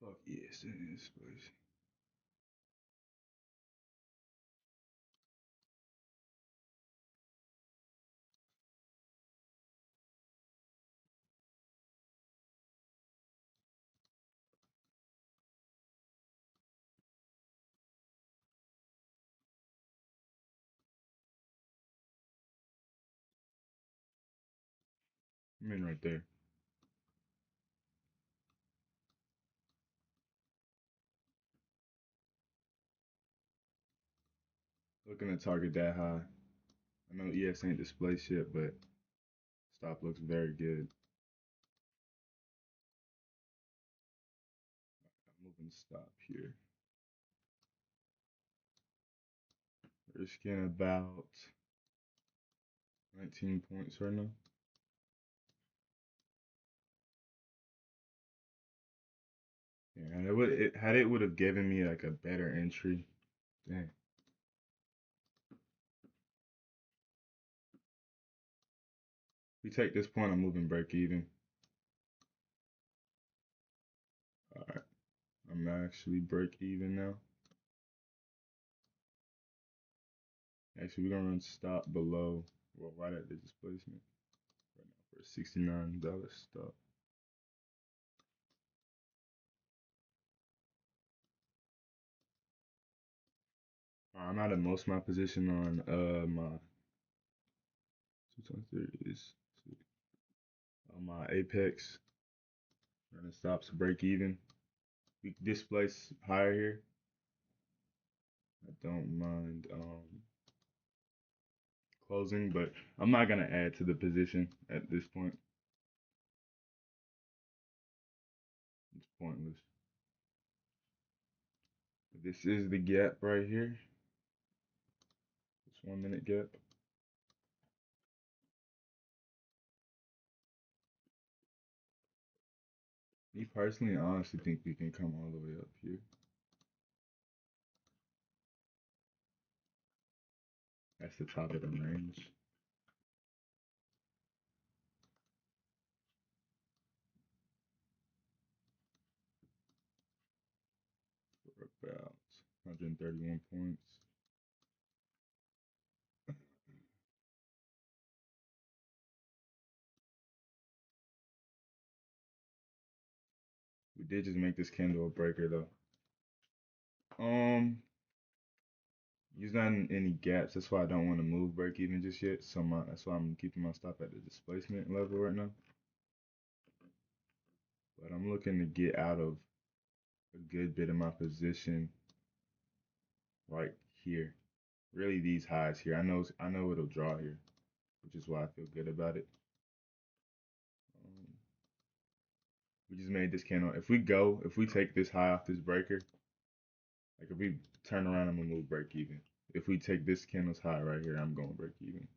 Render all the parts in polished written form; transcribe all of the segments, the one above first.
Fuck yes, it is, please. I'm in right there. Looking to target that high. I know ES ain't displaced yet, but stop looks very good. I'm moving stop here. Risking about 19 points right now. Yeah, had it would have given me like a better entry. Dang. If we take this point, I'm moving break even. All right, I'm actually break even now. Actually, we're gonna run stop below, well, right at the displacement right now for a $69 stop. I'm out of most of my position on my 223 is on my apex. Running stops break even. We displace higher here. I don't mind closing, but I'm not gonna add to the position at this point. It's pointless. This is the gap right here. This 1 minute gap. Me personally, I honestly think we can come all the way up here. That's the top of the range. For about 131 points. We did just make this candle a breaker though. He's not in any gaps. That's why I don't want to move break even just yet. That's why I'm keeping my stop at the displacement level right now. But I'm looking to get out of a good bit of my position right here. Really these highs here. I know it'll draw here, which is why I feel good about it. Um, we just made this candle. If we take this high off this breaker, like if we turn around, I'm gonna move break even. If we take this candle's high right here, I'm going break even.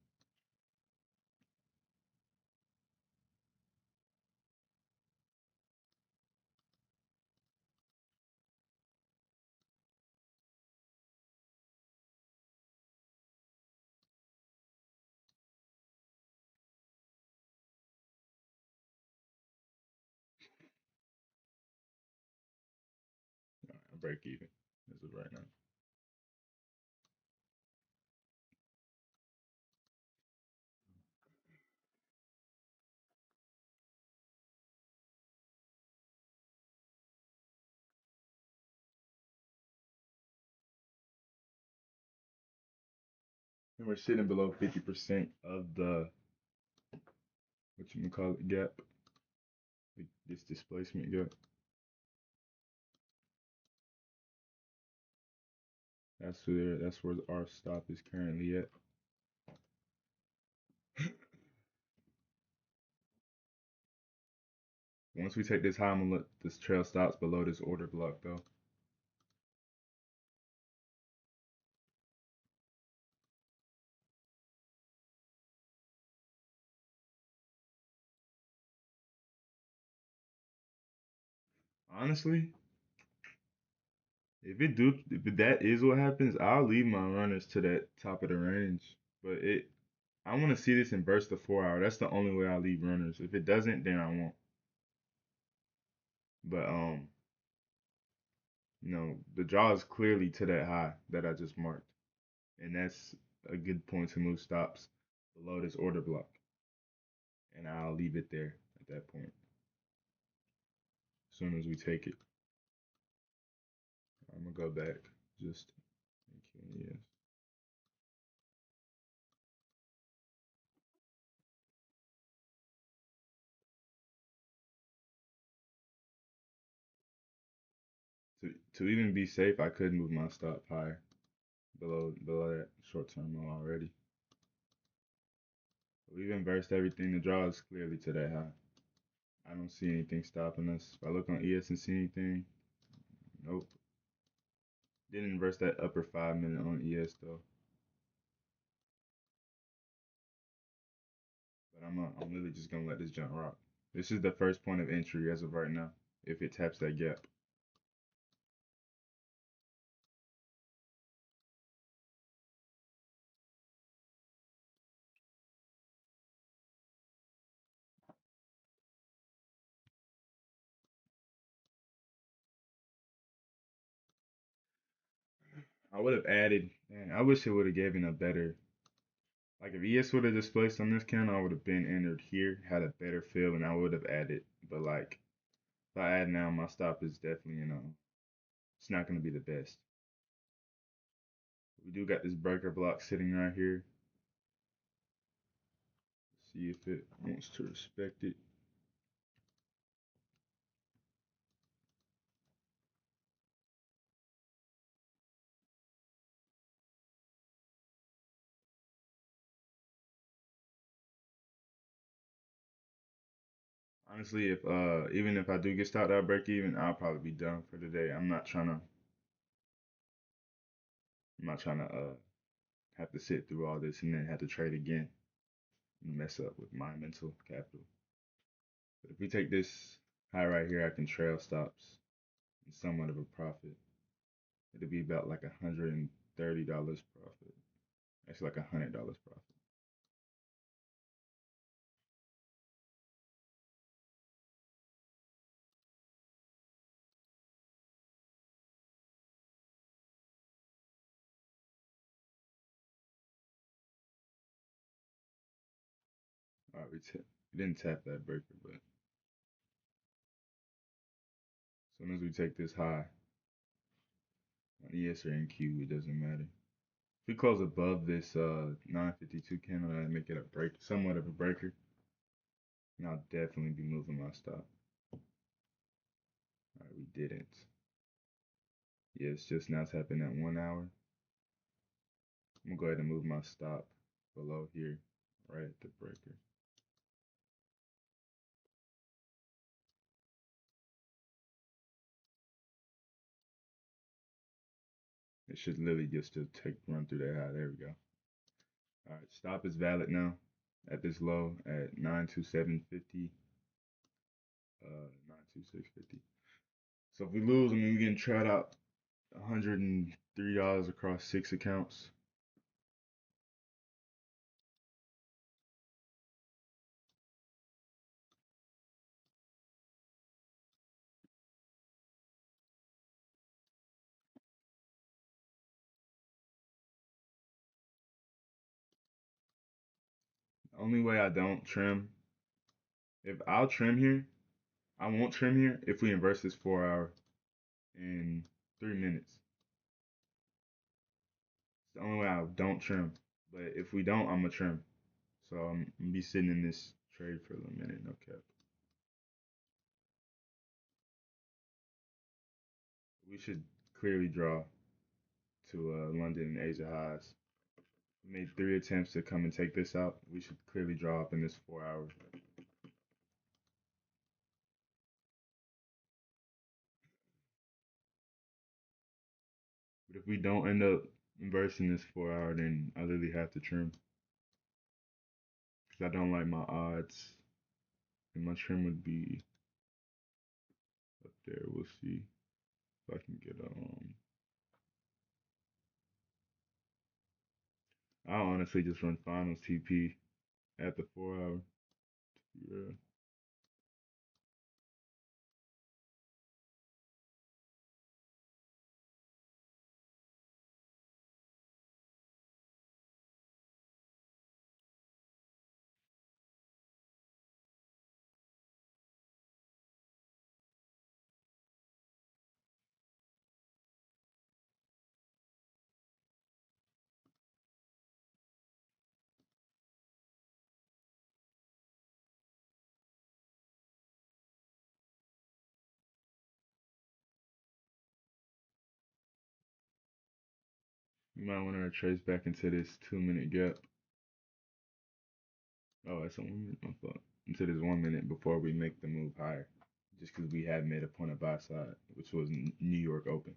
All right, I'm break even as of right now. And we're sitting below 50% of the what you can call it gap, this displacement gap. That's where our stop is currently at. Once we take this high, I'm gonna let this trail stops below this order block though. Honestly, if that is what happens, I'll leave my runners to that top of the range. But I want to see this inverse the 4 hour. That's the only way I'll leave runners. If it doesn't, then I won't. But The draw is clearly to that high that I just marked. And that's a good point to move stops below this order block. And I'll leave it there at that point. As soon as we take it, I'm gonna go back just yes. To even be safe, I could move my stop higher below that short term low already. We've inversed everything. The draw is clearly to that high. I don't see anything stopping us. If I look on ES and see anything, nope. Didn't inverse that upper 5 minute on ES though. But I'm really just gonna let this jump rock. This is the first point of entry as of right now. If it taps that gap. I would have added. Man, I wish it would have given a better. Like if ES would have displaced on this candle, I would have been entered here, had a better feel, and I would have added. But like if I add now, my stop is definitely it's not gonna be the best. We do got this breaker block sitting right here. See if it wants to respect it. Honestly, if even if I do get stopped out break even, I'll probably be done for the day. I'm not trying to have to sit through all this and then have to trade again and mess up with my mental capital. But if we take this high right here, I can trail stops and somewhat of a profit. It'll be about like $130 profit. Actually like $100 profit. All right, we didn't tap that breaker, but as soon as we take this high on ES or NQ, it doesn't matter. If we close above this 952 candle, that'd make it a break, somewhat of a breaker. And I'll definitely be moving my stop. All right, we didn't. Yeah, it's just now tapping at 1 hour. I'm gonna go ahead and move my stop below here, right at the breaker. It should literally just run through that high. There we go. All right, stop is valid now at this low at 92750. 92650. So if we lose, I mean, we getting tried out $103 across 6 accounts. The only way I don't trim, if I'll trim here, I won't trim here if we inverse this 4 hour in 3 minutes. It's the only way I don't trim. But if we don't, I'm gonna trim. So I'm gonna be sitting in this trade for a minute, no cap. We should clearly draw to London and Asia highs. We made 3 attempts to come and take this out. We should clearly draw up in this 4 hour. But if we don't end up inversing this 4 hour, then I literally have to trim. Because I don't like my odds. And my trim would be up there. We'll see if I can get I'll honestly just run finals TP at the 4 hour. Yeah. You might want to retrace back into this 2 minute gap. Oh, that's a 1 minute. I thought into this 1 minute before we make the move higher. Just because we had made a point of buy side, which was New York Open.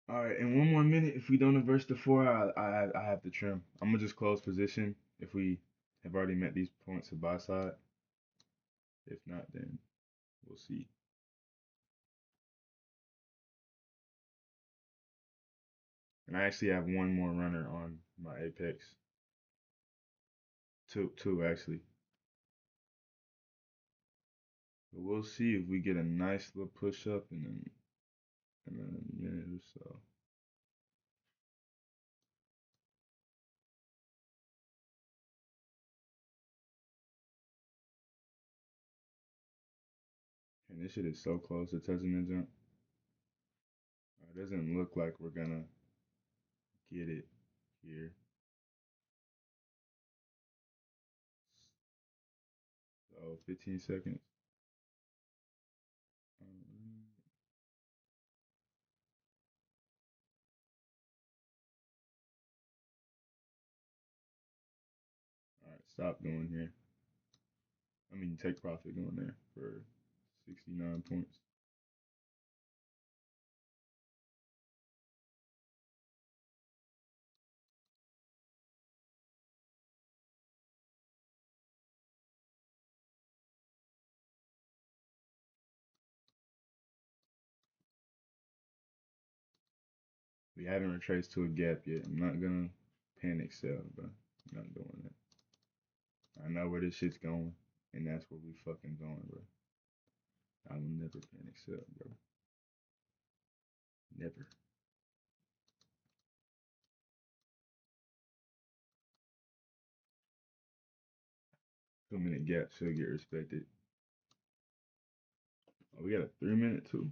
All right, in 1 more minute, if we don't inverse the four, I have to trim. I'm gonna just close position if we have already met these points of buy side. If not, then we'll see. And I actually have one more runner on my apex. Two actually. But we'll see if we get a nice little push up in a minute or so. And this shit is so close to touching the jump. It doesn't look like we're gonna get it here. So 15 seconds. All right, stop going here. I mean, take profit going there for 69 points. We haven't retraced to a gap yet. I'm not gonna panic sell, bro. I'm not doing that. I know where this shit's going, and that's where we fucking going, bro. I will never panic sell, bro. Never. 2 minute gap should get respected. Oh, we got a 3 minute too.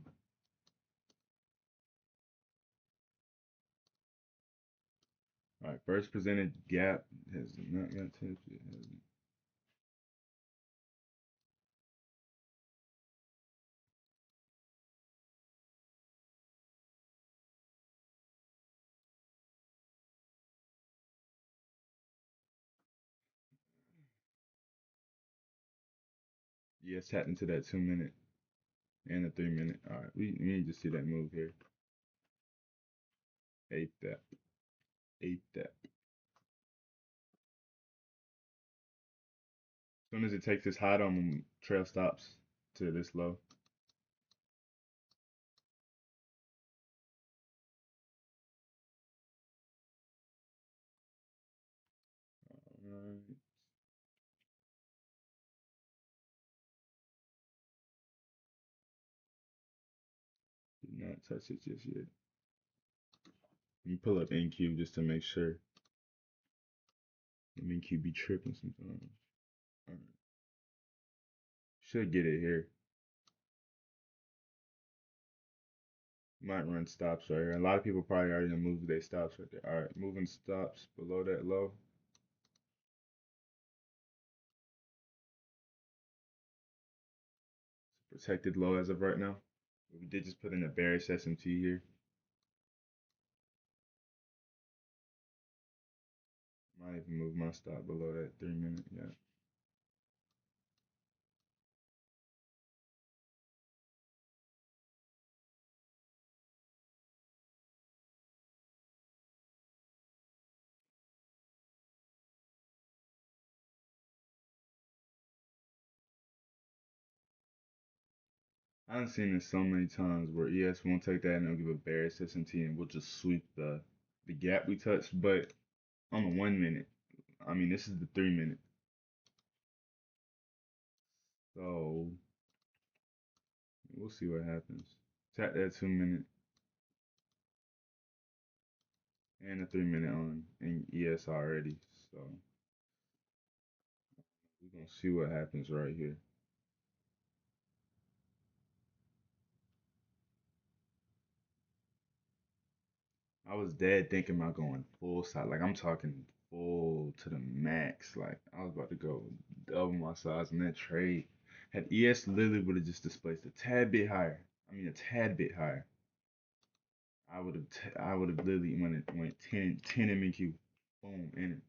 All right, first presented gap has not got tips yet, has it? Yes, tapped into that 2 minute and the 3 minute. All right, we need to see that move here. Ape that. Ape that. As soon as it takes this high on trail stops to this low. All right. Did not touch it just yet. Let me pull up NQ just to make sure. NQ be tripping sometimes. All right. Should get it here. Might run stops right here. A lot of people probably already moved their stops right there. All right, moving stops below that low. It's a protected low as of right now. We did just put in a bearish SMT here. Might even move my stop below that 3 minute. Yeah. I've seen this so many times where ES won't take that and they'll give a bearish SMT and we'll just sweep the gap we touched. But on the 1 minute, I mean this is the 3 minute. So we'll see what happens. Tap that 2 minute and the 3 minute on in ES already. So we're gonna see what happens right here. I was dead thinking about going full side. Like I'm talking full to the max. Like I was about to go double my size in that trade. Had ES literally would have just displaced a tad bit higher. I mean, a tad bit higher. I would have literally went 10 MQ. Boom, in it.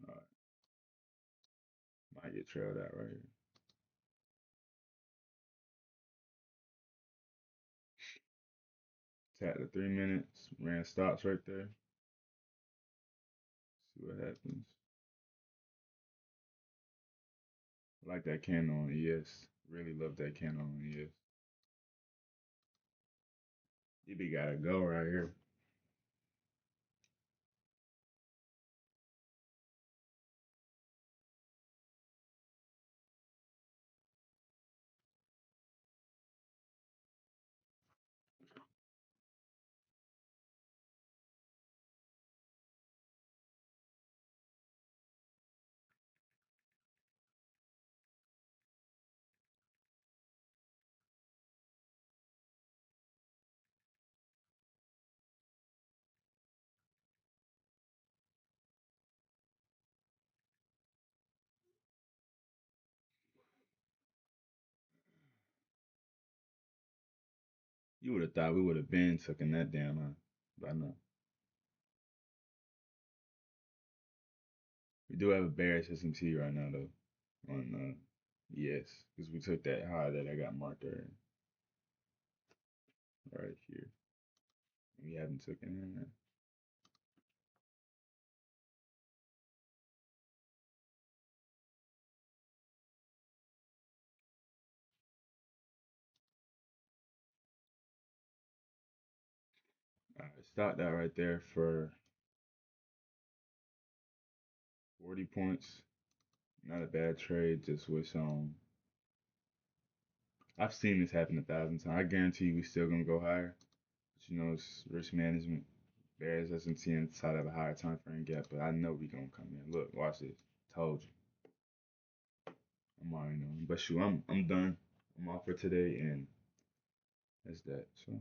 All right, might get trailed out right here. Tap the 3 minutes, ran stops right there. See what happens. I like that candle on ES. Really love that candle on ES. DB gotta go right here. You would have thought we would have been sucking that down, huh? But no. We do have a bearish SMT right now though. On yes, because we took that high that I got marked there right here. We haven't taken it. Alright, stop that right there for 40 points. Not a bad trade. Just wish I've seen this happen 1,000 times. I guarantee you we still gonna go higher. But you know it's risk management. Bears S&T inside of a higher time frame gap, but I know we gonna come in. Look, watch this. Told you. I'm already knowing. But shoot, I'm done. I'm off for today, and that's that. So.